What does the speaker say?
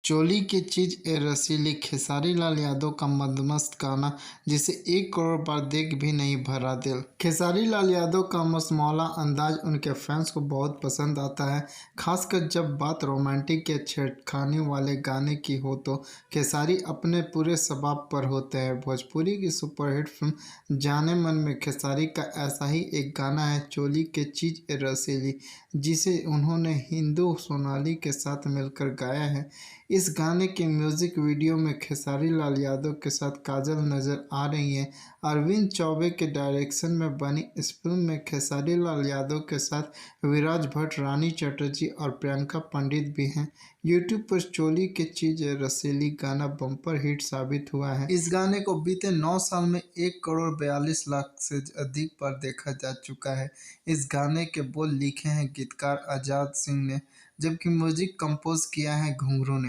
चोली की चीज ए रसीली खेसारी लाल यादव का मदमस्त गाना जिसे 1 करोड़ बार देख भी नहीं भरा दिल। खेसारी लाल यादव का मसमौला अंदाज उनके फैंस को बहुत पसंद आता है, खासकर जब बात रोमांटिक या छेड़खानी वाले गाने की हो तो खेसारी अपने पूरे सबाब पर होते हैं। भोजपुरी की सुपरहिट फिल्म जाने मन में खेसारी का ऐसा ही एक गाना है चोली के चीज ए रसीली, जिसे उन्होंने हिंदू सोनाली के साथ मिलकर गाया है। इस गाने के म्यूजिक वीडियो में खेसारी लाल यादव के साथ काजल नजर आ रही हैं। अरविंद चौबे के डायरेक्शन में बनी इस फिल्म में खेसारी लाल यादव के साथ विराज भट्ट, रानी चटर्जी और प्रियंका पंडित भी हैं। यूट्यूब पर चोली के चीज है रसीली गाना बम्पर हिट साबित हुआ है। इस गाने को बीते 9 साल में 1 करोड़ 42 लाख से अधिक बार देखा जा चुका है। इस गाने के बोल लिखे हैं गीतकार आजाद सिंह ने, जबकि म्यूजिक कंपोज किया है घुंघरू ने।